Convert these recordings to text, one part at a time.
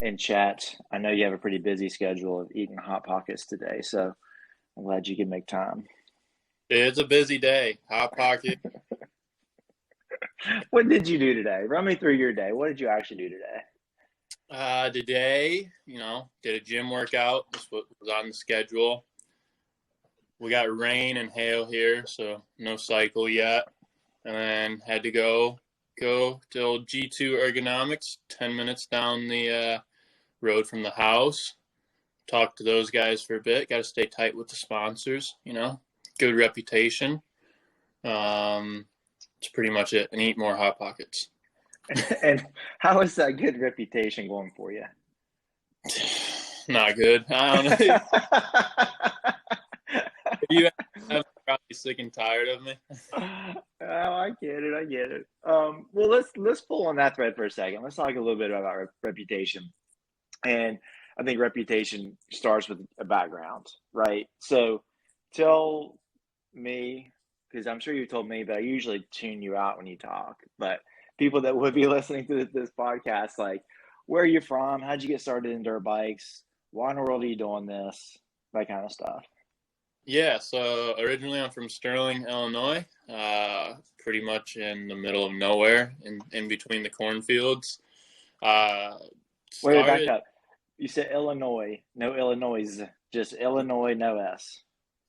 in chat. I know you have a pretty busy schedule of eating Hot Pockets today, so I'm glad you could make time. It's a busy day. Hot Pocket. What did you do today? Run me through your day. What did you actually do today? Today, did a gym workout. That's what was on the schedule. We got rain and hail here, so no cycle yet. And then had to go till G2 Ergonomics, 10 minutes down the road from the house. Talk to those guys for a bit. Got to stay tight with the sponsors, good reputation. It's pretty much it. And eat more Hot Pockets. And how is that good reputation going for you? Not good. I don't know. You have probably sick and tired of me. Oh, I get it. I get it. Well, let's pull on that thread for a second. Let's talk a little bit about reputation. And I think reputation starts with a background, right? So tell me, because I'm sure you told me, but I usually tune you out when you talk. But people that would be listening to this podcast, like, where are you from? How'd you get started in dirt bikes? Why in the world are you doing this? That kind of stuff. Yeah, so originally I'm from Sterling, Illinois, pretty much in the middle of nowhere, in between the cornfields. Uh, Wait, back started, up. You said Illinois, no Illinois, just Illinois, no S.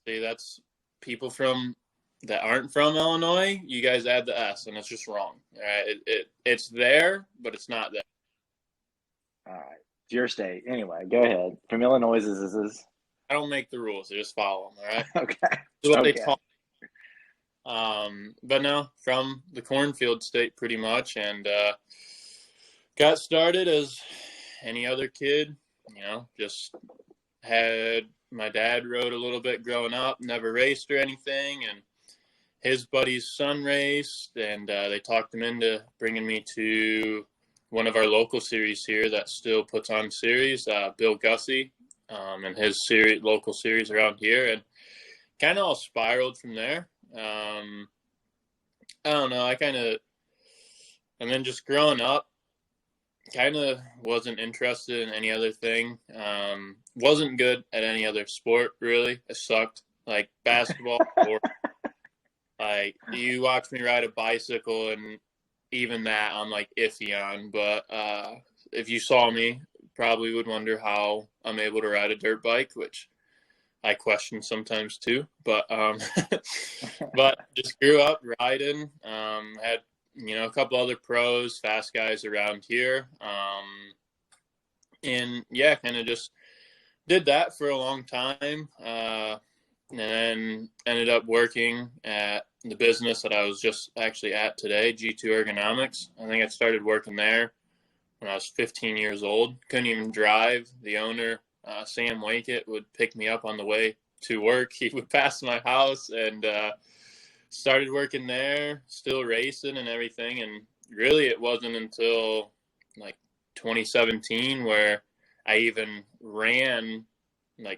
see, that's people from that aren't from Illinois. You guys add the S, and it's just wrong. All right, it's there, but it's not there. All right. It's your state. Anyway, go ahead. From Illinois, is I don't make the rules; I just follow them. All right, okay. this is what they Okay. taught. But no, from the cornfield state, pretty much, and got started as any other kid. Just had my dad rode a little bit growing up, never raced or anything, and his buddy's son raced, and they talked him into bringing me to one of our local series here that still puts on series, Bill Gussie, and his local series around here, and kind of all spiraled from there. I don't know. And then just growing up, kind of wasn't interested in any other thing. Wasn't good at any other sport, really. I sucked. Like basketball, or like you watch me ride a bicycle, and even that I'm like iffy on. But if you saw me, probably would wonder how I'm able to ride a dirt bike, which I question sometimes too. But but just grew up riding. Had a couple other pros, fast guys around here. And yeah, kind of just did that for a long time. And then ended up working at the business that I was just actually at today, G2 Ergonomics. I think I started working there when I was 15 years old. Couldn't even drive. The owner, Sam Wakeit, would pick me up on the way to work. He would pass my house, and started working there, still racing and everything. And really it wasn't until like 2017 where I even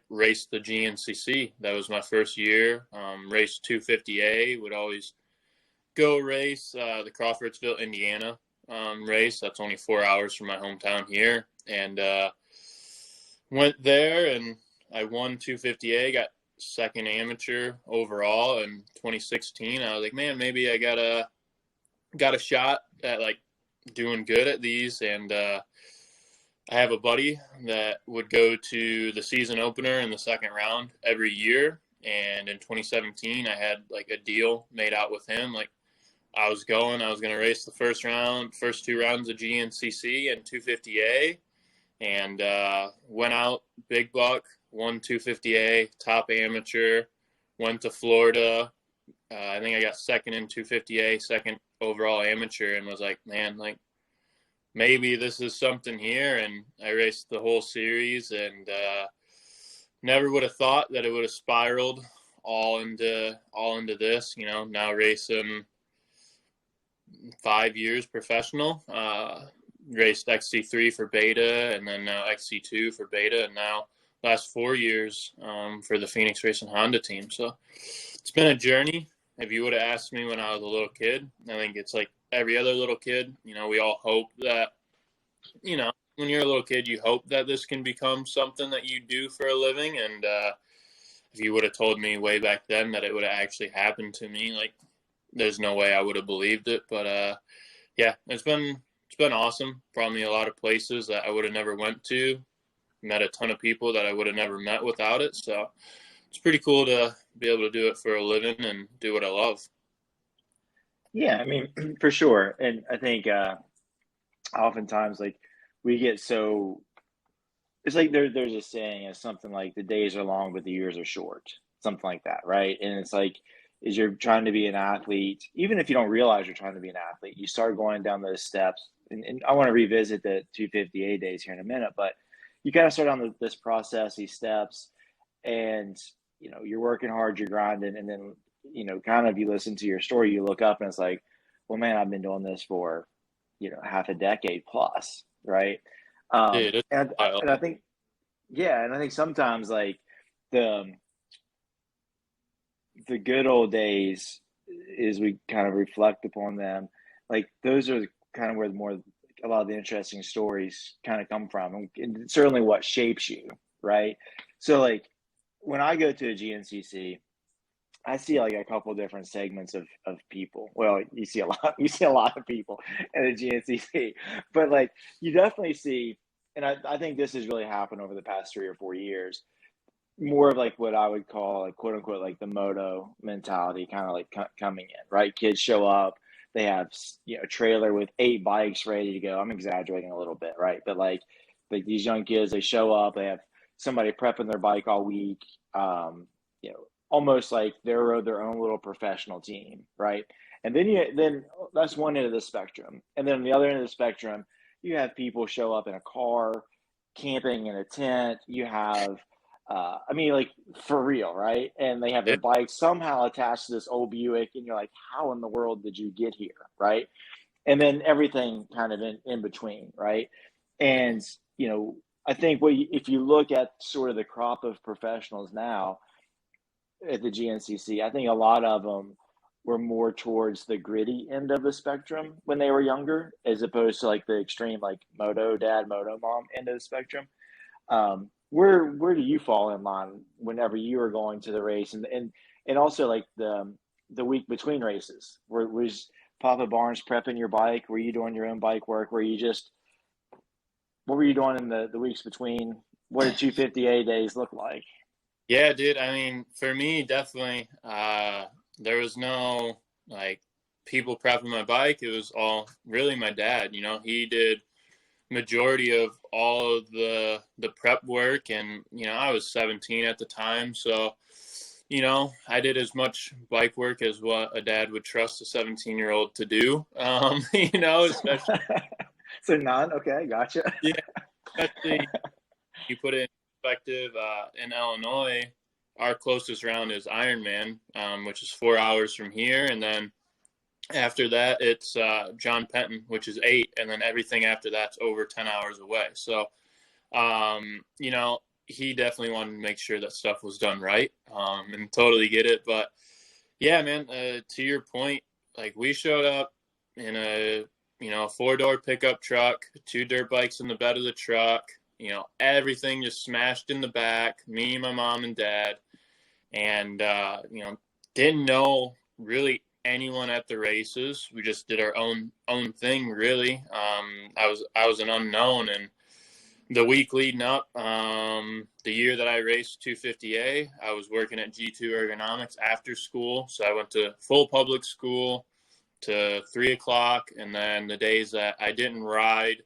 raced the GNCC. That was my first year. Raced 250A, would always go race the Crawfordsville, Indiana race. That's only 4 hours from my hometown here. And went there, and I won 250A, got second amateur overall in 2016. I was like, man, maybe I got a shot at like doing good at these. And I have a buddy that would go to the season opener in the second round every year. And in 2017, I had like a deal made out with him. Like I was going to race the first two rounds of GNCC and 250A, and went out big buck, won 250A, top amateur, went to Florida. I think I got second in 250A, second overall amateur, and was like, man, like maybe this is something here. And I raced the whole series, and never would have thought that it would have spiraled all into this. Now racing 5 years professional. Raced XC3 for Beta, and then now XC2 for Beta, and now last 4 years for the Phoenix Racing Honda team. So it's been a journey. If you would have asked me when I was a little kid, I think it's like every other little kid. We all hope that, when you're a little kid, you hope that this can become something that you do for a living. And if you would have told me way back then that it would have actually happened to me, like there's no way I would have believed it. But yeah, it's been awesome. Brought me a lot of places that I would have never went to. Met a ton of people that I would have never met without it. So it's pretty cool to be able to do it for a living and do what I love. Yeah, I mean, for sure. And I think oftentimes like we get so it's like there's a saying, it's something like the days are long but the years are short, something like that, right? And it's like as you're trying to be an athlete, even if you don't realize you're trying to be an athlete, you start going down those steps. And I want to revisit the 250A days here in a minute, but you kind of start on this process, these steps, and you're working hard, you're grinding, and then kind of you listen to your story, you look up, and it's like, well, man, I've been doing this for half a decade plus, right? Dude, it's And wild. and I think yeah, and I think sometimes like the the good old days, as we kind of reflect upon them, like those are kind of where a lot of the interesting stories kind of come from, and certainly what shapes you, right? So like when I go to a GNCC, I see like a couple different segments of people. Well, you see a lot of people at a GNCC, but like you definitely see, and I think this has really happened over the past 3 or 4 years, more of like what I would call like quote unquote like the moto mentality, kind of like coming in, right? Kids show up, they have a trailer with 8 bikes ready to go. I'm exaggerating a little bit, right? But like these young kids, they show up, they have somebody prepping their bike all week, almost like they're their own little professional team, right? And then that's one end of the spectrum, and then on the other end of the spectrum, you have people show up in a car, camping in a tent. You have I mean, like for real, right? And they have their Yeah. bikes somehow attached to this old Buick, and you're like, how in the world did you get here, right? And then everything kind of in between, right? And I think if you look at sort of the crop of professionals now at the GNCC, I think a lot of them were more towards the gritty end of the spectrum when they were younger, as opposed to like the extreme, like moto dad, moto mom end of the spectrum. Where do you fall in line whenever you are going to the race, and also like the week between races? Was Papa Barnes prepping your bike? Were you doing your own bike work? What were you doing in the weeks between? What did 250A days look like? Yeah, dude. I mean, for me, definitely, there was no like people prepping my bike. It was all really my dad. He did majority of all of the prep work, and I was 17 at the time, so I did as much bike work as what a dad would trust a 17-year-old to do. Especially So none. Okay, gotcha. yeah, especially you put it in perspective. In Illinois, our closest round is Ironman, which is 4 hours from here, and then after that, it's John Penton, which is 8, and then everything after that's over 10 hours away. So, he definitely wanted to make sure that stuff was done right, and totally get it. But yeah, man, to your point, like we showed up in a 4-door pickup truck, 2 dirt bikes in the bed of the truck, everything just smashed in the back, me, my mom, and dad, and didn't know really anyone at the races. We just did our own thing, really. I was an unknown, and the week leading up, the year that I raced 250A, I was working at G2 Ergonomics after school. So I went to full public school to 3 o'clock, and then the days that I didn't ride,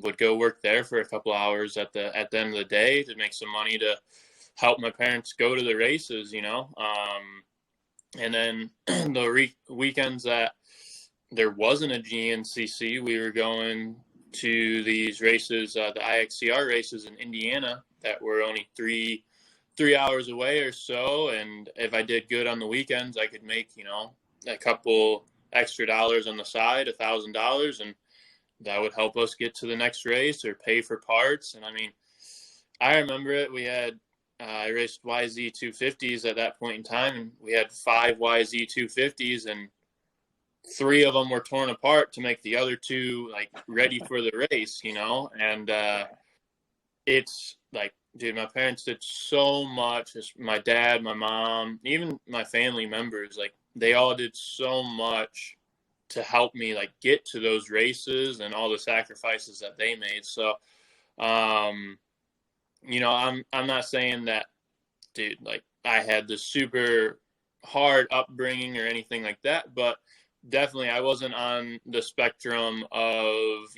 would go work there for a couple hours at the end of the day to make some money to help my parents go to the races. And then the weekends that there wasn't a GNCC, we were going to these races, the IXCR races in Indiana that were only three hours away or so. And if I did good on the weekends, I could make, a couple extra dollars on the side, $1,000, and that would help us get to the next race or pay for parts. And I mean, I remember it. We had I raced YZ 250s at that point in time, and we had 5 YZ 250s, and 3 of them were torn apart to make the other 2 like ready for the race, and it's like, dude, my parents did so much. My dad, my mom, even my family members, like they all did so much to help me like get to those races and all the sacrifices that they made. So, um, I'm not saying that, dude, like I had the super hard upbringing or anything like that, but definitely I wasn't on the spectrum of,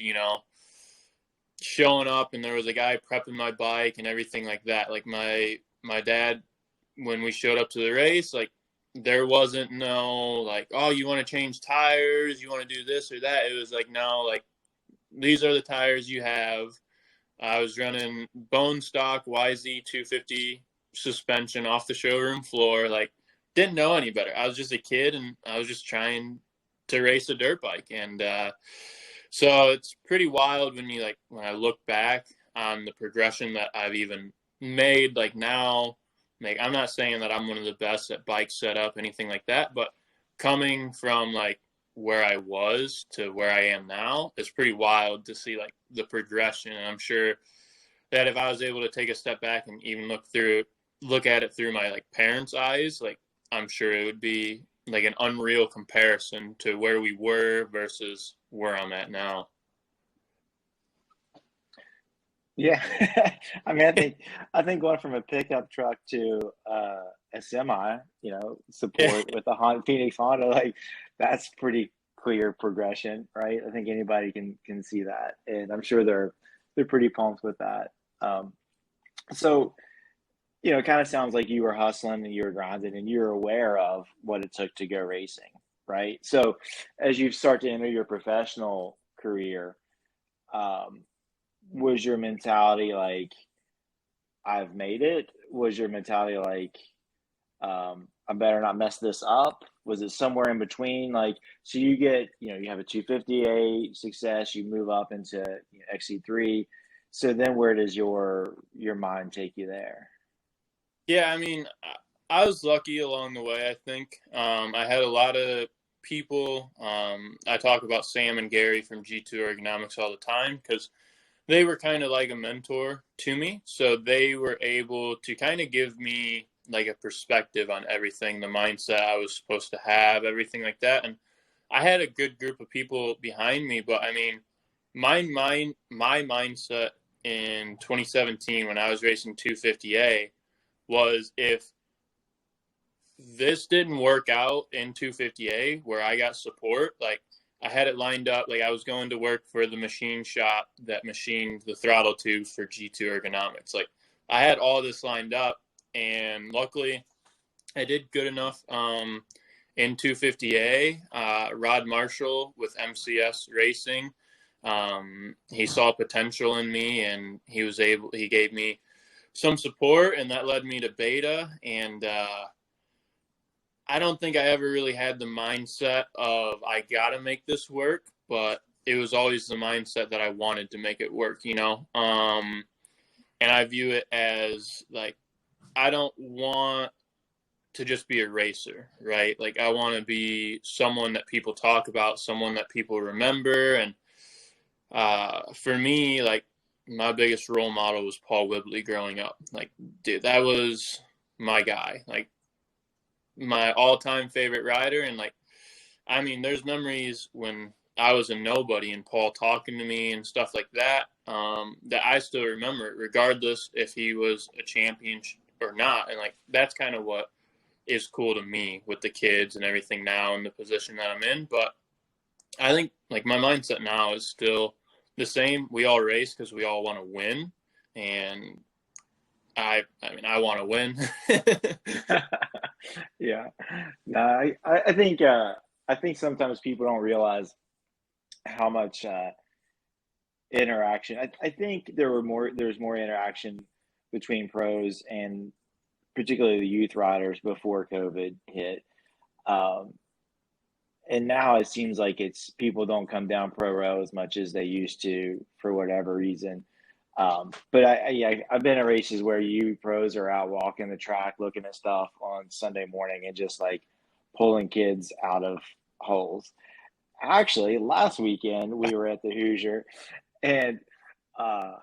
showing up and there was a guy prepping my bike and everything like that. Like my dad, when we showed up to the race, like there wasn't no like, oh, you want to change tires, you want to do this or that. It was like, no, like these are the tires you have. I was running bone stock YZ 250 suspension off the showroom floor. Like, didn't know any better. I was just a kid and I was just trying to race a dirt bike. And so it's pretty wild when I look back on the progression that I've even made. Like now, like I'm not saying that I'm one of the best at bike setup, anything like that, but coming from like where I was to where I am now is pretty wild to see like the progression. And I'm sure that if I was able to take a step back and even look at it through my like parents' eyes, like I'm sure it would be like an unreal comparison to where we were versus where I'm at now. Yeah, I mean, I think going from a pickup truck to a semi, support with a Phoenix Honda, like that's pretty clear progression, right? I think anybody can see that, and I'm sure they're pretty pumped with that. Um, so it kind of sounds like you were hustling and you were grinding and you're aware of what it took to go racing, right? So as you start to enter your professional career, um, was your mentality like I've made it? Was your mentality like I better not mess this up? Was it somewhere in between? Like, so you have a 250A success, you move up into XC3. So then where does your mind take you there? Yeah, I mean, I was lucky along the way, I think. I had a lot of people. I talk about Sam and Gary from G2 Ergonomics all the time because they were kind of like a mentor to me. So they were able to kind of give me like a perspective on everything, the mindset I was supposed to have, everything like that. And I had a good group of people behind me, but I mean, my mindset in 2017 when I was racing 250A was if this didn't work out in 250A where I got support, like I had it lined up, like I was going to work for the machine shop that machined the throttle tubes for G2 Ergonomics. Like I had all this lined up, and luckily I did good enough in 250A. Rod Marshall with MCS Racing, he saw potential in me, and he gave me some support, and that led me to beta. And I don't think I ever really had the mindset of I gotta make this work, but it was always the mindset that I wanted to make it work, and I view it as like I don't want to just be a racer, right? Like I want to be someone that people talk about, someone that people remember. And for me, like my biggest role model was Paul Whibley growing up. Like, dude, that was my guy. Like my all-time favorite rider. And like, I mean, there's memories when I was a nobody and Paul talking to me and stuff like that, that I still remember, regardless if he was a champion or not. And like, that's kind of what is cool to me with the kids and everything now in the position that I'm in. But I think like my mindset now is still the same. We all race because we all want to win. And I mean, I want to win. Yeah. No, I think sometimes people don't realize how much interaction. I think there's more interaction between pros and particularly the youth riders before COVID hit. Um, and now it seems like it's people don't come down pro row as much as they used to for whatever reason. But yeah, I've been at races where you pros are out walking the track, looking at stuff on Sunday morning and just like pulling kids out of holes. actually, last weekend we were at the Hoosier, and uh,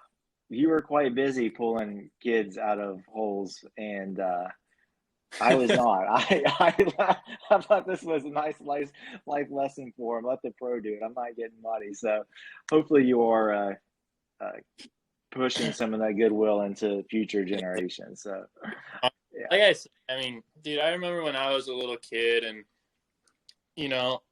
you were quite busy pulling kids out of holes, and I was not. I thought this was a nice life lesson for him. Let the pro do it. I'm not getting muddy. So hopefully you are uh, pushing some of that goodwill into future generations. So yeah. Like I said, I mean, dude, I remember when I was a little kid and, you know,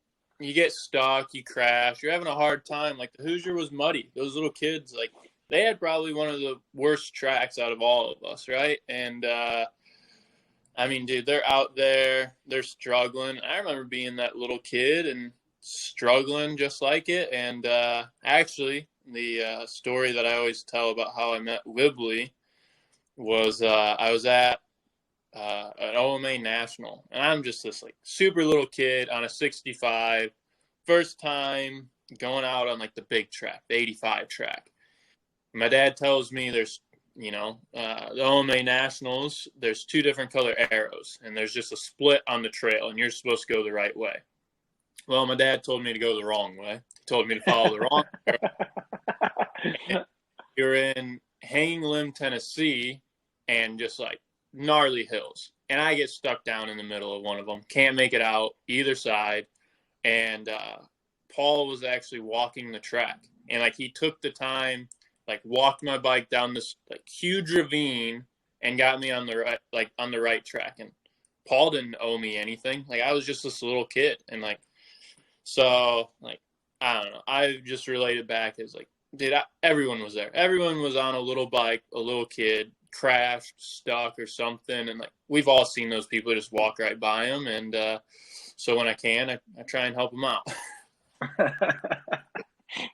you get stuck, you crash, you're having a hard time. Like the Hoosier was muddy. Those little kids, like they had probably one of the worst tracks out of all of us, right? And I mean, dude, they're out there, they're struggling. I remember being that little kid and struggling just like it. And actually, the story that I always tell about how I met Wibbly was I was at an OMA national, and I'm just this like super little kid on a 65, first time going out on like the big track, the 85 track. My dad tells me there's, the OMA nationals, there's two different color arrows, and there's just a split on the trail, and you're supposed to go the right way. Well, my dad told me to go the wrong way. He told me to follow the wrong arrow. You're in Hanging Limb, Tennessee, and just like gnarly hills. And I get stuck down in the middle of one of them. Can't make it out either side. And Paul was actually walking the track. And like he took the time, like walked my bike down this like huge ravine and got me on the right track. And Paul didn't owe me anything. Like I was just this little kid. And like, so like, I don't know. I just related back as like, everyone was there. Everyone was on a little bike, a little kid, crashed, stuck or something. And like, we've all seen those people just walk right by them. And so when I can, I try and help them out.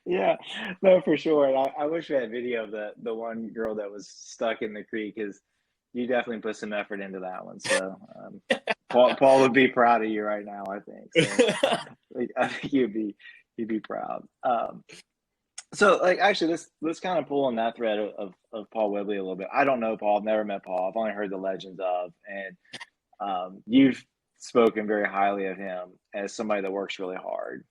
Yeah, no, for sure. And I wish we had video of the one girl that was stuck in the creek, because you definitely put some effort into that one. So Paul would be proud of you right now, I think. So I think you'd be proud. So like actually let's kind of pull on that thread of Paul Webley a little bit. I don't know Paul, I've never met Paul. I've only heard the legends of, and you've spoken very highly of him as somebody that works really hard.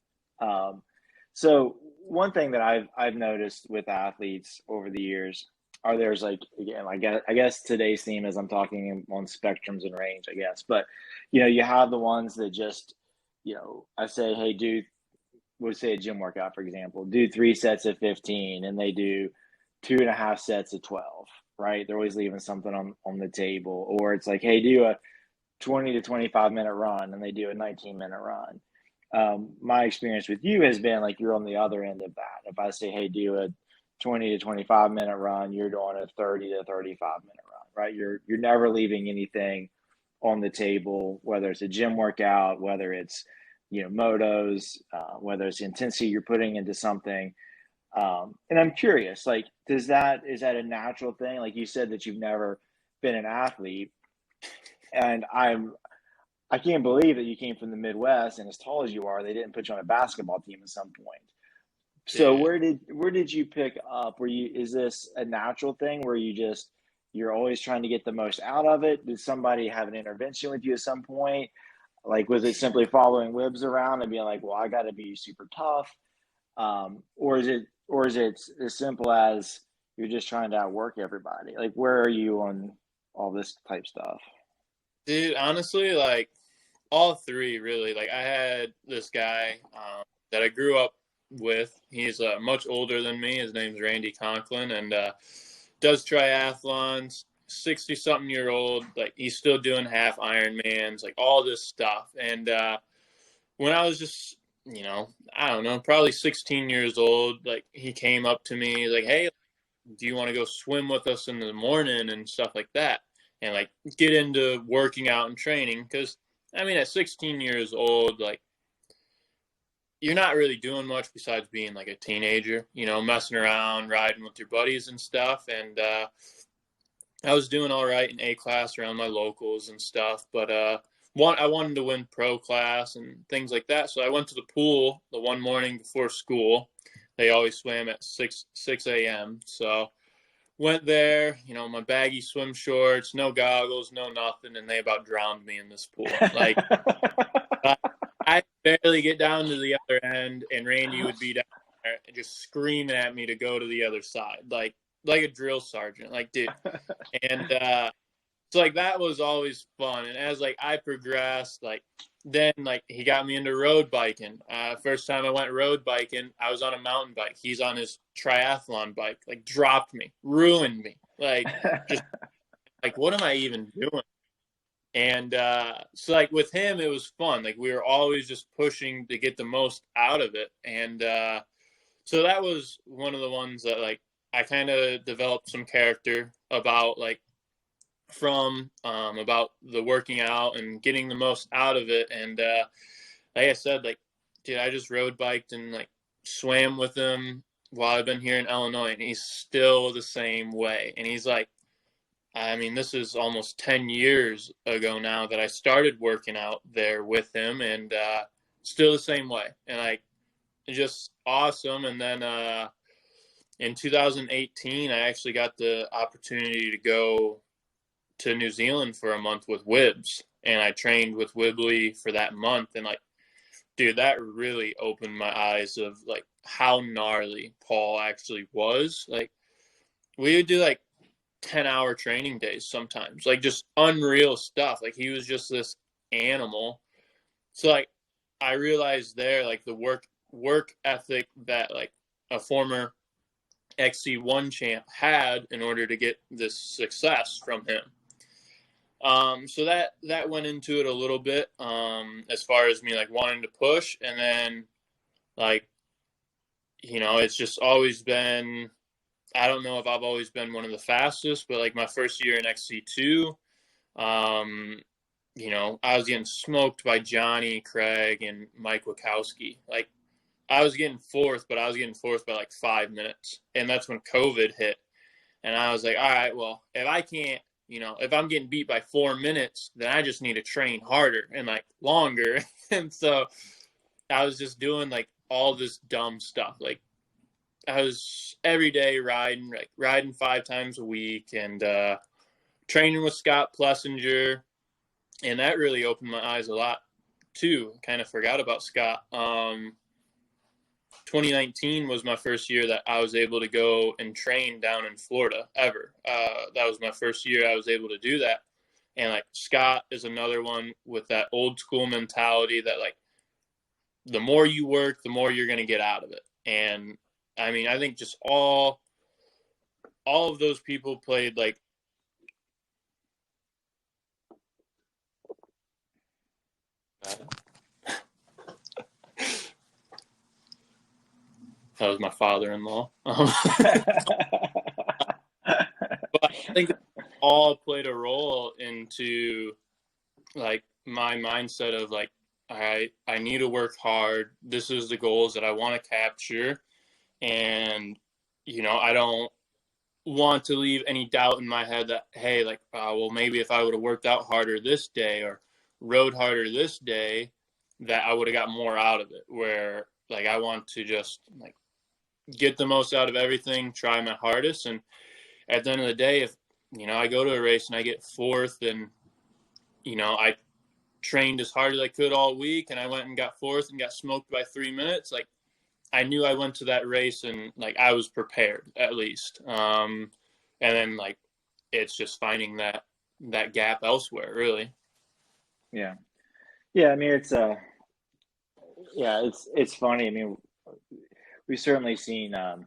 So one thing that I've noticed with athletes over the years are there's like, again, I guess today's theme is I'm talking on spectrums and range, I guess, but you have the ones that just, I say, hey, dude, we'll say a gym workout, for example, do 3 sets of 15 and they do 2.5 sets of 12, right? They're always leaving something on the table. Or it's like, hey, do a 20 to 25 minute run and they do a 19-minute run. My experience with you has been like you're on the other end of that. If I say, hey, do a 20 to 25 minute run, you're doing a 30 to 35 minute run, right? You're never leaving anything on the table, whether it's a gym workout, whether it's motos, whether it's the intensity you're putting into something. And I'm curious, like, is that a natural thing? Like you said that you've never been an athlete, and I can't believe that you came from the Midwest, and as tall as you are, they didn't put you on a basketball team at some point. So Yeah. where did you pick up? Is this a natural thing where you're always trying to get the most out of it? Did somebody have an intervention with you at some point? Like, was it simply following Wibbs around and being like, well, I got to be super tough? Or is it as simple as you're just trying to outwork everybody? Like, where are you on all this type stuff? Dude, honestly, like all three really. Like I had this guy that I grew up with. He's much older than me. His name's Randy Conklin, and does triathlons. 60-something-year-old. Like he's still doing half Ironmans, like all this stuff. And when I was just, I don't know, probably 16 years old, like he came up to me like, hey, do you want to go swim with us in the morning and stuff like that? And like get into working out and training. Because, I mean, at 16 years old, like you're not really doing much besides being like a teenager, messing around, riding with your buddies and stuff. And I was doing all right in A class around my locals and stuff. But I wanted to win pro class and things like that. So I went to the pool the one morning before school. They always swam at 6 a.m. So went there, my baggy swim shorts, no goggles, no nothing, and they about drowned me in this pool. Like I barely get down to the other end, and Randy would be down there just screaming at me to go to the other side, like a drill sergeant, like dude. And so like that was always fun. And as like I progressed, like then like he got me into road biking. First time I went road biking, I was on a mountain bike. He's on his triathlon bike. Like dropped me, ruined me. Like just like what am I even doing? And so like with him, it was fun. Like we were always just pushing to get the most out of it. And so that was one of the ones that like I kind of developed some character about like from about the working out and getting the most out of it. And like I said, like dude, I just road biked and like swam with him while I've been here in Illinois, and he's still the same way. And he's like, I mean, this is almost 10 years ago now that I started working out there with him, and still the same way. And like, just awesome. And then in 2018, I actually got the opportunity to go to New Zealand for a month with Wibbs, and I trained with Wibbly for that month. And like, dude, that really opened my eyes of like how gnarly Paul actually was. Like, we would do like 10-hour training days sometimes, like just unreal stuff. Like he was just this animal. So like I realized there like the work ethic that like a former XC1 champ had in order to get this success from him. So that went into it a little bit, as far as me like wanting to push. And then like, you know, it's just always been, I don't know if I've always been one of the fastest, but like my first year in XC2, you know, I was getting smoked by Johnny, Craig, and Mike Wachowski. Like I was getting fourth, but I was getting fourth by like 5 minutes. And that's when COVID hit. And I was like, all right, well, if I can't, you know, if I'm getting beat by 4 minutes, then I just need to train harder and like longer. And so I was just doing like all this dumb stuff. Like I was every day riding, like riding 5 times a week, and training with Scott Plessinger. And that really opened my eyes a lot too. Kind of forgot about Scott. 2019 was my first year that I was able to go and train down in Florida ever. That was my first year I was able to do that. And like Scott is another one with that old school mentality that like the more you work, the more you're going to get out of it. And I mean, I think just all of those people played like that was my father-in-law. But I think all played a role into like my mindset of like I need to work hard. This is the goals that I want to capture, and you know I don't want to leave any doubt in my head that hey, like well maybe if I would have worked out harder this day or rode harder this day, that I would have got more out of it. Where like I want to just like get the most out of everything, try my hardest, and at the end of the day, if you know I go to a race and I get fourth, and you know I trained as hard as I could all week, and I went and got fourth and got smoked by 3 minutes, like I knew I went to that race and like I was prepared at least. And then like it's just finding that gap elsewhere, really. Yeah. Yeah. I mean, it's funny. I mean, we've certainly seen, and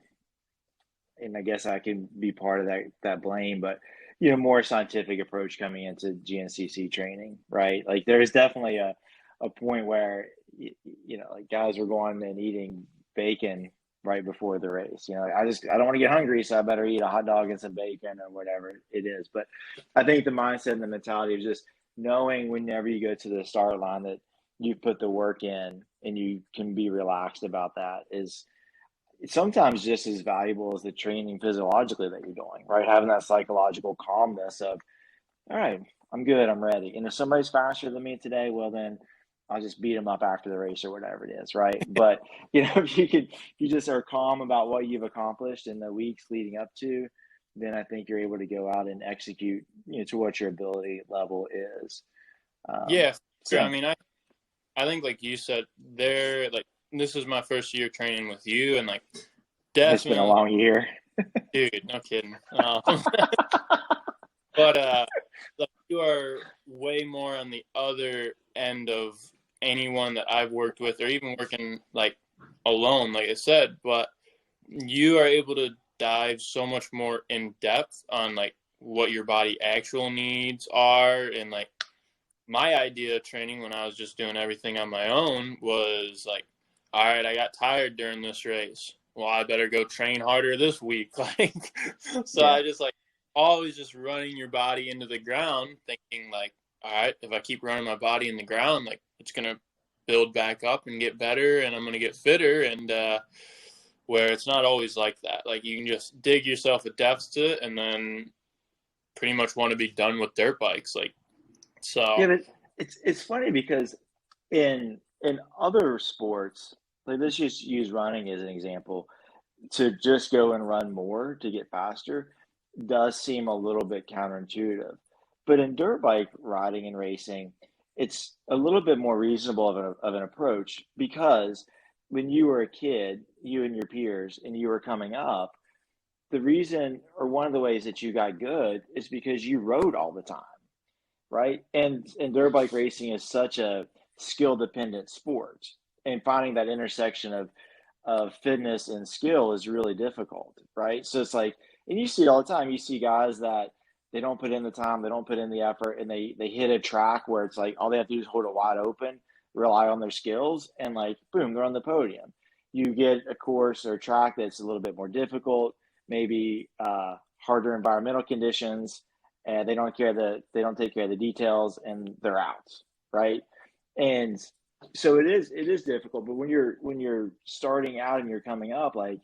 I guess I can be part of that blame, but more scientific approach coming into GNCC training, right? Like there's definitely a point where like guys were going and eating bacon right before the race. I don't want to get hungry, so I better eat a hot dog and some bacon or whatever it is. But I think the mindset and the mentality of just knowing whenever you go to the start line that you put the work in and you can be relaxed about that is sometimes just as valuable as the training physiologically that you're doing, right? Having that psychological calmness of, all right, I'm good, I'm ready. And if somebody's faster than me today, well, then I'll just beat them up after the race or whatever it is, right? But if you just are calm about what you've accomplished in the weeks leading up to, then I think you're able to go out and execute, to what your ability level is. Yeah, sure. So I mean, I think like you said, there, like, this is my first year training with you, and like, It's been a definitely, long year. dude, no kidding. But like, you are way more on the other end of anyone that I've worked with, or even working like alone, like I said. But you are able to dive so much more in depth on like what your body actual needs are, and like my idea of training when I was just doing everything on my own was like, all right, I got tired during this race. Well, I better go train harder this week. Like, so Yeah. I just like always just running your body into the ground, thinking like, all right, if I keep running my body in the ground, like it's gonna build back up and get better, and I'm gonna get fitter. And where it's not always like that. Like you can just dig yourself a deficit and then pretty much want to be done with dirt bikes. Like, Yeah, so but it's funny because in other sports, like let's just use running as an example, to just go and run more to get faster does seem a little bit counterintuitive. But in dirt bike riding and racing, it's a little bit more reasonable of an approach because when you were a kid, you and your peers, and you were coming up, the reason or one of the ways that you got good is because you rode all the time, right? And dirt bike racing is such a skill dependent sport, and finding that intersection of fitness and skill is really difficult, right? So it's like, and you see it all the time. You see guys that they don't put in the time, they don't put in the effort, and they hit a track where it's like all they have to do is hold it wide open, rely on their skills, and like boom, they're on the podium. You get a course or a track that's a little bit more difficult, maybe harder environmental conditions, and they don't take care of the details, and they're out, right? And so it is difficult. But when you're starting out and you're coming up, like,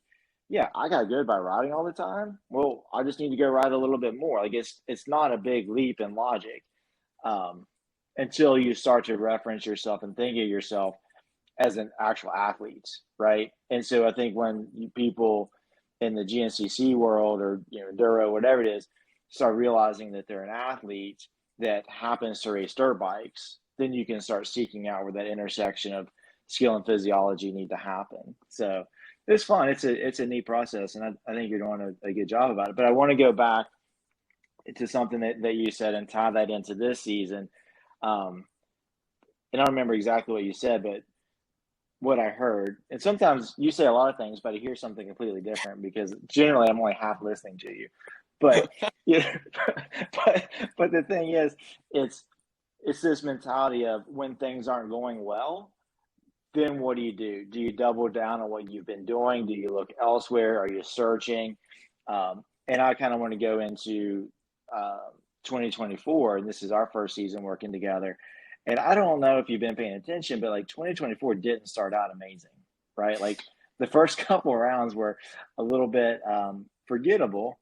yeah, I got good by riding all the time. Well, I just need to go ride a little bit more. Like it's not a big leap in logic, um, until you start to reference yourself and think of yourself as an actual athlete, right? And so I think when people in the GNCC world, or Duro, whatever it is, start realizing that they're an athlete that happens to race dirt bikes, then you can start seeking out where that intersection of skill and physiology need to happen. So it's fun. It's a neat process, and I think you're doing a good job about it. But I want to go back to something that you said and tie that into this season. Um, and I don't remember exactly what you said, but what I heard, and sometimes you say a lot of things, but I hear something completely different because generally I'm only half listening to you. But yeah, but the thing is, it's it's this mentality of when things aren't going well, then what do you do? Do you double down on what you've been doing? Do you look elsewhere? Are you searching? And I kind of want to go into uh, 2024, and this is our first season working together. And I don't know if you've been paying attention, but like 2024 didn't start out amazing, right? Like the first couple of rounds were a little bit forgettable.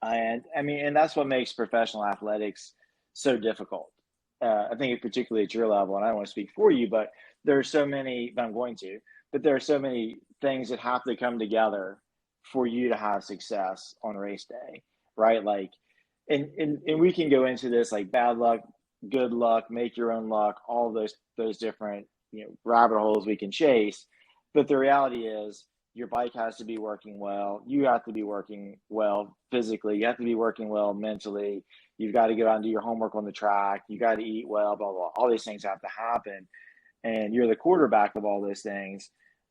And I mean, and that's what makes professional athletics so difficult. I think particularly at your level, and I don't want to speak for you, but there are so many, but I'm going to, but there are so many things that have to come together for you to have success on race day, right? Like, and we can go into this like bad luck, good luck, make your own luck, all of those different rabbit holes we can chase. But the reality is your bike has to be working well. You have to be working well physically. You have to be working well mentally. You've got to go out and do your homework on the track. You got to eat well, blah, blah. All these things have to happen. And you're the quarterback of all those things.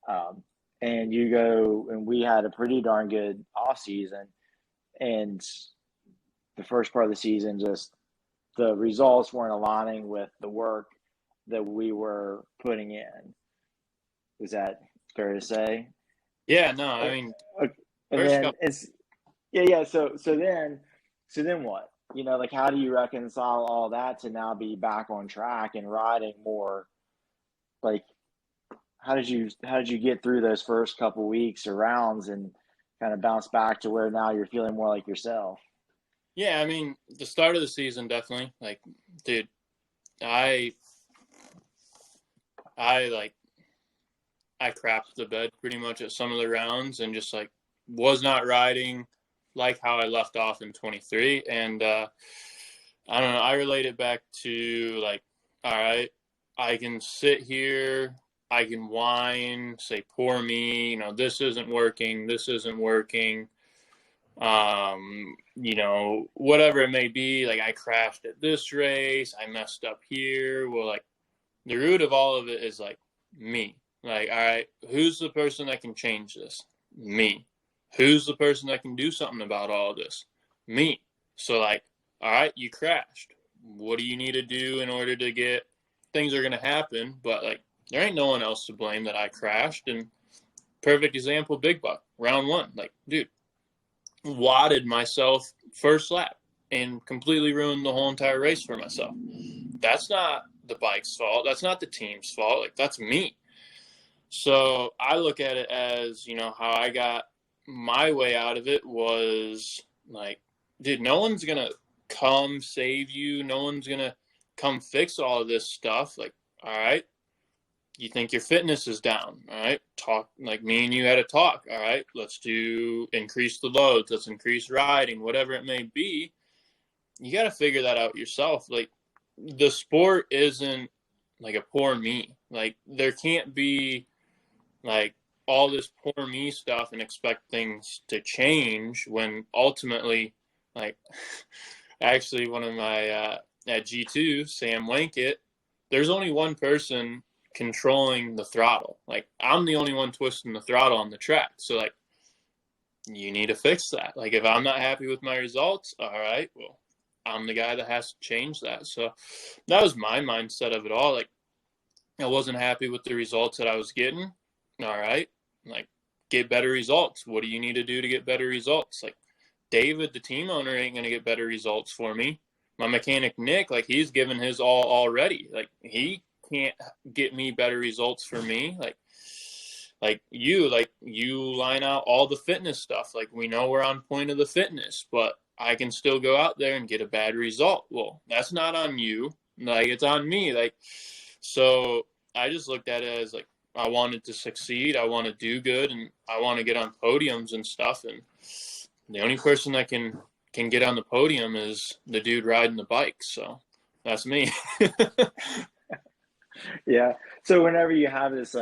Um, and you go, and we had a pretty darn good off season. And the first part of the season, just the results weren't aligning with the work that we were putting in. Is that fair to say? yeah, no, I And, mean, and first then couple, it's yeah. So then what? Like how do you reconcile all that to now be back on track and riding more? Like how did you get through those first couple weeks or rounds and kind of bounce back to where now you're feeling more like yourself? yeah, I mean, the start of the season definitely, like, dude, I I like I crapped the bed pretty much at some of the rounds, and just like was not riding like how I left off in 23. And I don't know, I relate it back to like, all right, I can sit here, I can whine, say, poor me, this isn't working, this isn't working. Whatever it may be, like I crashed at this race, I messed up here. Well, like the root of all of it is like me. Like, all right, who's the person that can change this? Me. Who's the person that can do something about all of this? Me. So, like, all right, you crashed. What do you need to do in order to get things are going to happen? But, like, there ain't no one else to blame that I crashed. And perfect example, Big Buck, round one. Like, dude, wadded myself first lap and completely ruined the whole entire race for myself. That's not the bike's fault. That's not the team's fault. Like, that's me. So I look at it as, how I got my way out of it was like, dude, no one's going to come save you. No one's going to come fix all of this stuff. Like, all right, you think your fitness is down. All right, talk, like me and you had a talk. All right, let's increase the loads. Let's increase riding, whatever it may be. You got to figure that out yourself. Like, the sport isn't like a poor me. Like, there can't be like all this poor me stuff and expect things to change when ultimately, like, actually one of my at G2, Sam Wankett, there's only one person controlling the throttle. Like, I'm the only one twisting the throttle on the track. So, like, you need to fix that. Like, if I'm not happy with my results, all right, well, I'm the guy that has to change that. So that was my mindset of it all. Like, I wasn't happy with the results that I was getting. All right, like, get better results. What do you need to do to get better results? Like, David, the team owner, ain't going to get better results for me. My mechanic, Nick, like, he's given his all already. Like, he can't get me better results for me. Like you line out all the fitness stuff. Like, we know we're on point of the fitness, but I can still go out there and get a bad result. Well, that's not on you. Like, it's on me. Like, so I just looked at it as like, I wanted to succeed. I want to do good, and I want to get on podiums and stuff. And the only person that can get on the podium is the dude riding the bike. So that's me. Yeah. So whenever you have this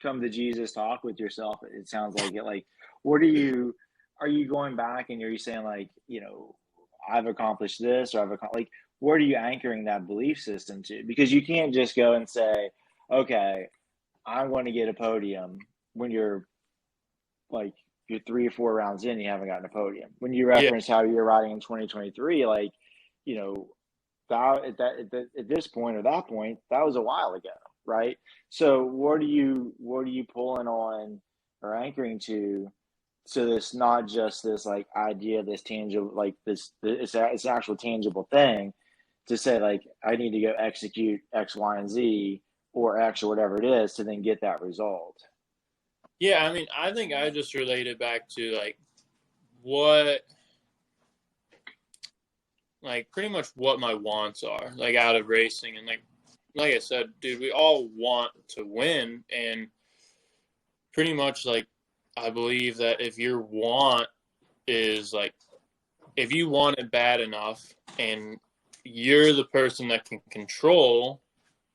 come to Jesus talk with yourself, it sounds like it. Like, what are you going back and are you saying like, I've accomplished this or like, what are you anchoring that belief system to? Because you can't just go and say, okay, I'm going to get a podium when you're 3 or 4 rounds in, you haven't gotten a podium. When you Yeah. reference how you're riding in 2023, like, you know, at this point or that point, that was a while ago, right? So what are you pulling on or anchoring to? So this not just this like idea, this tangible, like it's an actual tangible thing to say like I need to go execute X, Y, and Z or X or whatever it is to then get that result. Yeah. I mean, I think I just related back to like what, like, pretty much what my wants are, like, out of racing. And like I said, dude, we all want to win. And pretty much, like, I believe that if your want is like, if you want it bad enough and you're the person that can control,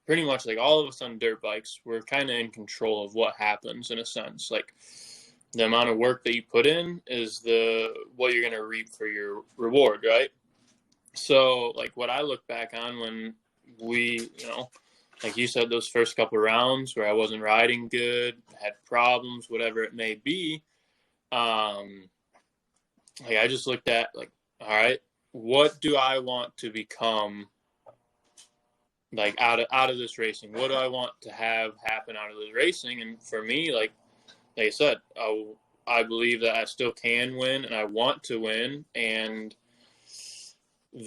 pretty much like all of us on dirt bikes, we're kind of in control of what happens in a sense. Like, the amount of work that you put in is what you're going to reap for your reward, right? So, like, what I look back on when we, like you said, those first couple of rounds where I wasn't riding good, had problems, whatever it may be, like, I just looked at, like, all right, what do I want to become, like, out of this racing? What do I want to have happen out of this racing? And for me, like I said, I believe that I still can win and I want to win. And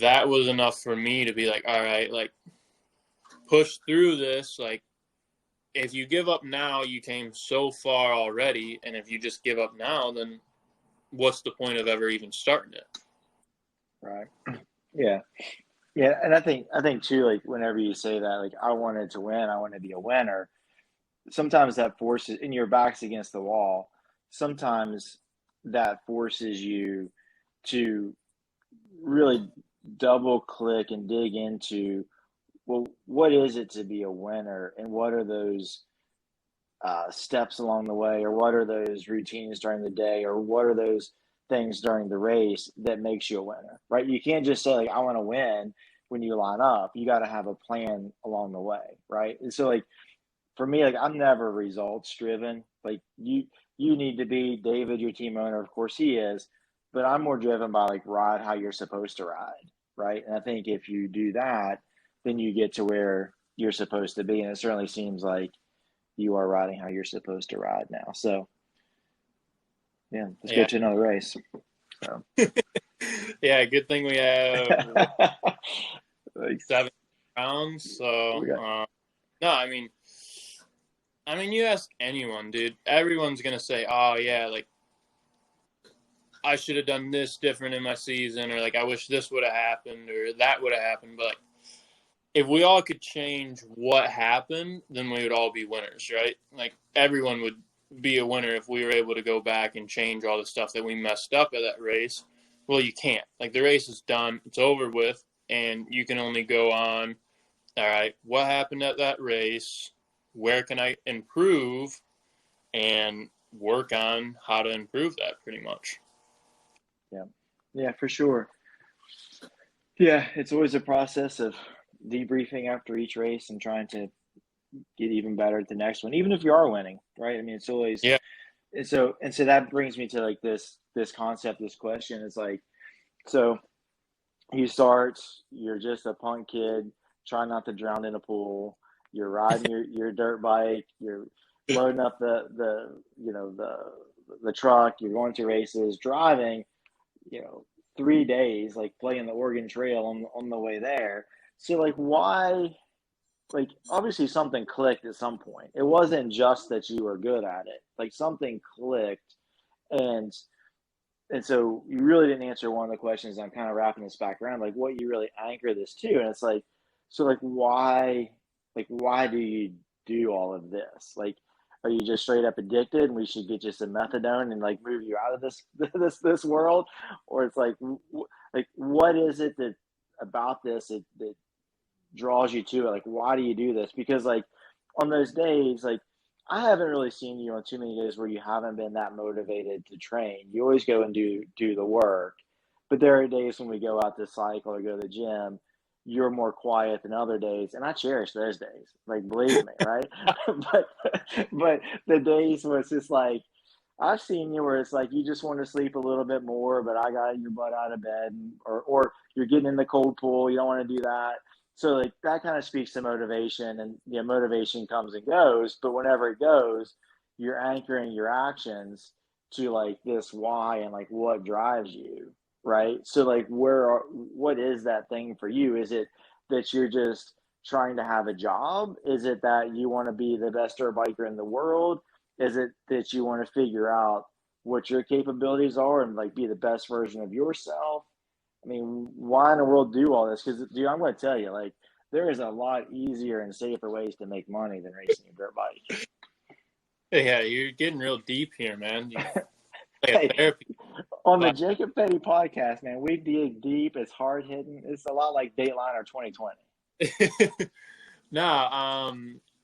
that was enough for me to be like, all right, like, push through this. Like, if you give up now, you came so far already. And if you just give up now, then what's the point of ever even starting it? Right. Yeah. Yeah. And I think too, like whenever you say that, like I wanted to win, I want to be a winner, sometimes that forces and your back's against the wall, sometimes that forces you to really double click and dig into well, what is it to be a winner, and what are those steps along the way, or what are those routines during the day, or what are those things during the race that makes you a winner, right? You can't just say like I want to win when you line up. You got to have a plan along the way, right? And so like for me, like I'm never results driven. Like you need to be David, your team owner, of course he is, but I'm more driven by like ride how you're supposed to ride, right? And I think if you do that, then you get to where you're supposed to be. And it certainly seems like you are riding how you're supposed to ride now. So yeah, let's go Yeah. to another race. So Yeah, good thing we have like 7 rounds. So we got no, I mean, you ask anyone, dude, everyone's gonna say, "Oh yeah, like I should have done this different in my season," or like I wish this would have happened or that would have happened. But like, if we all could change what happened, then we would all be winners, right? Like everyone would be a winner if we were able to go back and change all the stuff that we messed up at that race. Well, you can't. Like the race is done, it's over with, and you can only go on. All right, what happened at that race? Where can I improve and work on how to improve that pretty much? yeah, yeah, for sure. Yeah, it's always a process of debriefing after each race and trying to get even better at the next one, even if you are winning, right? I mean, it's always Yeah. and so that brings me to like this concept, this question. It's like so you start, you're just a punk kid, trying not to drown in a pool. You're riding your dirt bike. You're loading up the truck. You're going to races, driving. 3 days, like playing the Oregon Trail on the way there. So like, why? Like, obviously something clicked at some point. It wasn't just that you were good at it. Like something clicked, and and so you really didn't answer one of the questions. I'm kind of wrapping this back around, like what you really anchor this to, and it's like, so like why do you do all of this? Like, are you just straight up addicted, and we should get you some methadone and like move you out of this this world, or it's like what is it that about this that draws you to it? Like, why do you do this? Because like on those days, like I haven't really seen you on too many days where you haven't been that motivated to train. You always go and do the work, but there are days when we go out to cycle or go to the gym. You're more quiet than other days, and I cherish those days. Like, believe me, right? but but the days where it's just like I've seen you where it's like you just want to sleep a little bit more, but I got your butt out of bed, or you're getting in the cold pool. You don't want to do that. So like that kind of speaks to motivation, and motivation comes and goes, but whenever it goes, you're anchoring your actions to like this why and like what drives you, right? So like what is that thing for you? Is it that you're just trying to have a job? Is it that you want to be the best dirt biker in the world? Is it that you want to figure out what your capabilities are and like be the best version of yourself? I mean, why in the world do all this? Because, dude, I'm going to tell you, like, there is a lot easier and safer ways to make money than racing a dirt bike. Yeah, you're getting real deep here, man. You play a Hey, therapy on the class. Jacob Petty podcast, man, we dig deep. It's hard hitting. It's a lot like Dateline or 2020. No,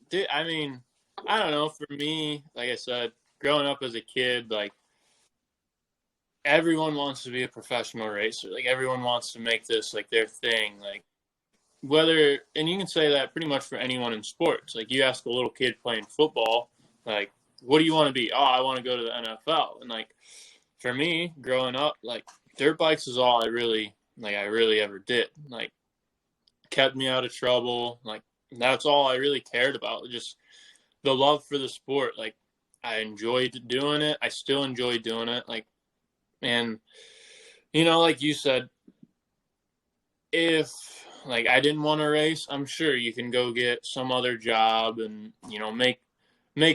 dude, I mean, I don't know. For me, like I said, growing up as a kid, like everyone wants to be a professional racer. Like everyone wants to make this like their thing. Like whether, and you can say that pretty much for anyone in sports. Like you ask a little kid playing football, like, what do you want to be? Oh, I want to go to the NFL. And like for me, growing up, like dirt bikes is all I really ever did. Like kept me out of trouble. Like that's all I really cared about. Just the love for the sport. Like I enjoyed doing it. I still enjoy doing it. Like, and like you said, if like I didn't want to race, I'm sure you can go get some other job and make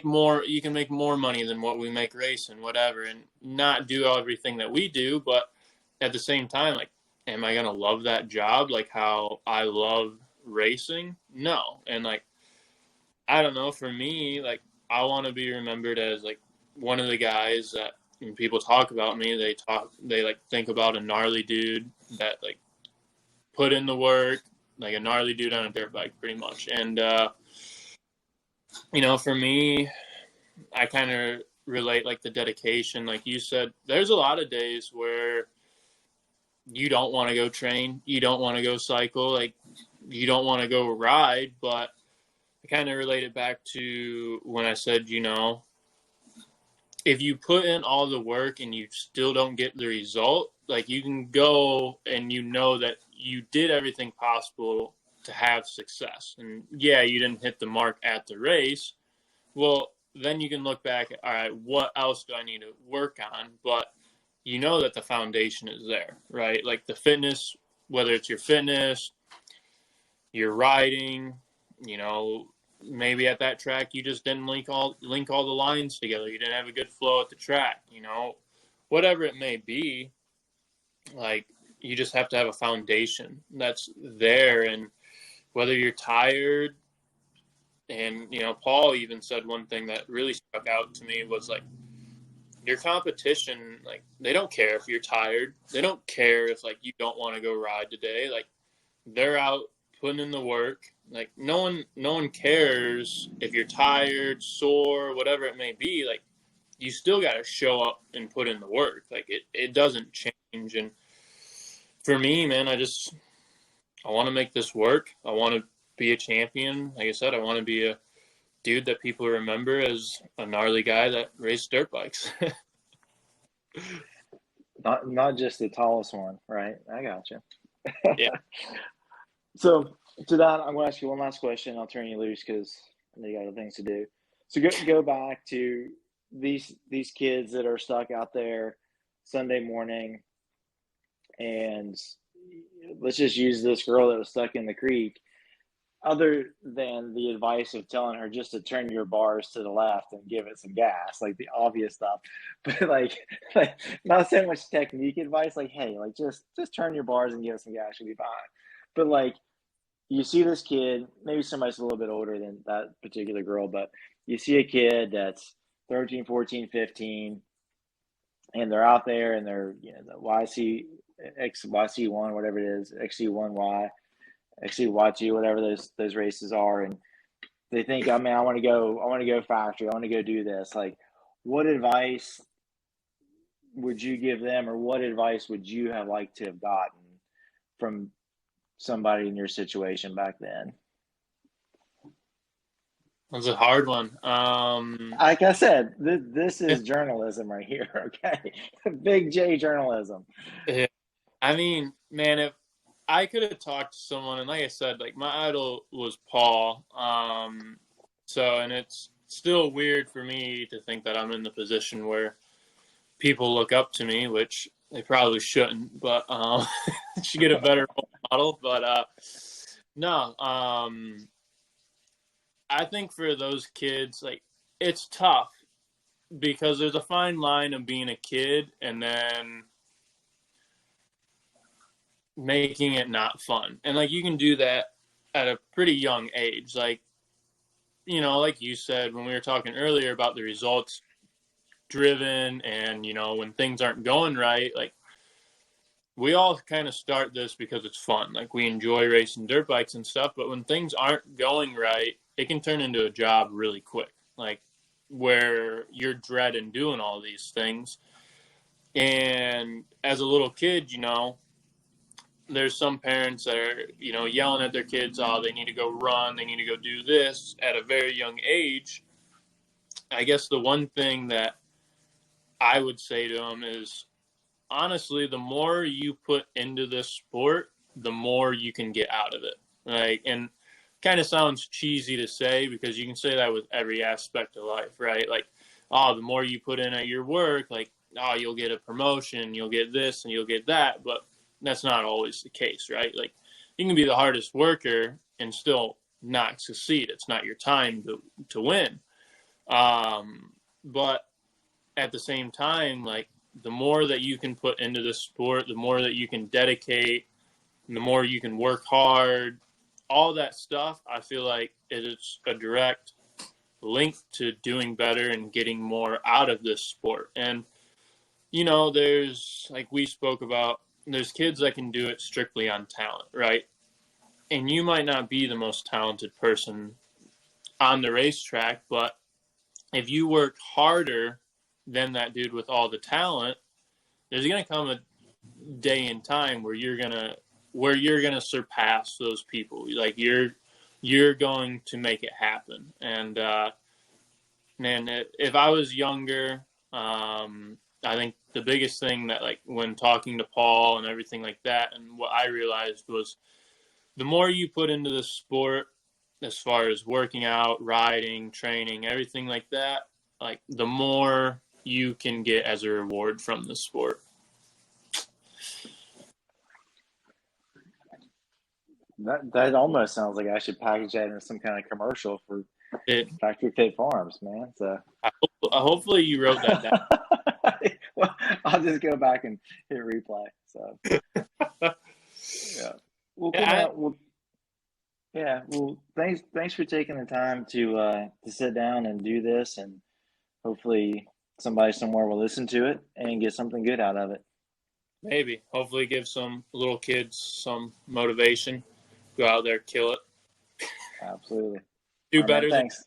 more. You can make more money than what we make racing, whatever, and not do everything that we do. But at the same time, like, am I gonna love that job like how I love racing? No, and like I don't know. For me, like I want to be remembered as like one of the guys that when people talk about me, they like think about a gnarly dude that like put in the work, like a gnarly dude on a dirt bike pretty much. And, for me, I kind of relate like the dedication. Like you said, there's a lot of days where you don't want to go train, you don't want to go cycle, like you don't want to go ride, but I kind of relate it back to when I said, if you put in all the work and you still don't get the result, like you can go and that you did everything possible to have success. And yeah, you didn't hit the mark at the race. Well, then you can look back at, all right, what else do I need to work on? But you know that the foundation is there, right? Like the fitness, whether it's your fitness, your riding, maybe at that track you just didn't link all the lines together. You didn't have a good flow at the track, whatever it may be. Like you just have to have a foundation that's there. And whether you're tired, and Paul even said one thing that really stuck out to me was like, your competition, like they don't care if you're tired. They don't care if like you don't want to go ride today. Like they're out putting in the work. Like no one cares if you're tired, sore, whatever it may be. Like you still got to show up and put in the work. Like it doesn't change. And for me, man, I want to make this work. I want to be a champion. Like I said, I want to be a dude that people remember as a gnarly guy that raced dirt bikes. Not just the tallest one, right? I got you. Yeah. So to that, I'm going to ask you one last question. I'll turn you loose because I know you got other things to do. So go back to these kids that are stuck out there Sunday morning, and let's just use this girl that was stuck in the creek. Other than the advice of telling her just to turn your bars to the left and give it some gas, like the obvious stuff, but like not so much technique advice, like, hey, like just turn your bars and give it some gas, you'll be fine. But like you see this kid, maybe somebody's a little bit older than that particular girl, but you see a kid that's 13, 14, 15, and they're out there and they're, the YC1, whatever it is, XC1Y, XC whatever those races are, and they think, I want to go factory, I want to go do this. Like, what advice would you give them, or what advice would you have liked to have gotten from somebody in your situation back then? That's a hard one. Like I said, this is journalism right here, okay? Big J journalism. Yeah. I mean, man, if I could have talked to someone, and like I said, like my idol was Paul. And it's still weird for me to think that I'm in the position where people look up to me, which they probably shouldn't, but should get a better role model. But no, I think for those kids, like it's tough because there's a fine line of being a kid and then making it not fun. And like you can do that at a pretty young age. Like, like you said when we were talking earlier about the results driven and, when things aren't going right, like we all kind of start this because it's fun. Like we enjoy racing dirt bikes and stuff, but when things aren't going right, it can turn into a job really quick. Like where you're dreading doing all these things. And as a little kid, there's some parents that are, yelling at their kids, oh, they need to go run, they need to go do this at a very young age. I guess the one thing that I would say to them is, honestly, the more you put into this sport, the more you can get out of it. Like, and kind of sounds cheesy to say because you can say that with every aspect of life, right? Like, oh, the more you put in at your work, like, oh, you'll get a promotion, you'll get this and you'll get that. But that's not always the case, right? Like you can be the hardest worker and still not succeed. It's not your time to win. But at the same time, like the more that you can put into the sport, the more that you can dedicate, the more you can work hard, all that stuff, I feel like it's a direct link to doing better and getting more out of this sport. And, there's, like we spoke about, there's kids that can do it strictly on talent, right? and you might not be the most talented person on the racetrack, but if you work harder than that dude with all the talent, there's going to come a day in time where you're gonna surpass those people. Like you're going to make it happen. And man, if I was younger, I think the biggest thing that, like, when talking to Paul and everything like that, and what I realized was the more you put into the sport, as far as working out, riding, training, everything like that, like the more you can get as a reward from the sport. That almost sounds like I should package that in some kind of commercial for Factory Fit Farms, man. So hopefully you wrote that down. well, I'll just go back and hit replay. So yeah, well, well, thanks for taking the time to sit down and do this, and hopefully somebody somewhere will listen to it and get something good out of it. Maybe. Hopefully give some little kids some motivation. Go out there, kill it. Absolutely. Do better thanks.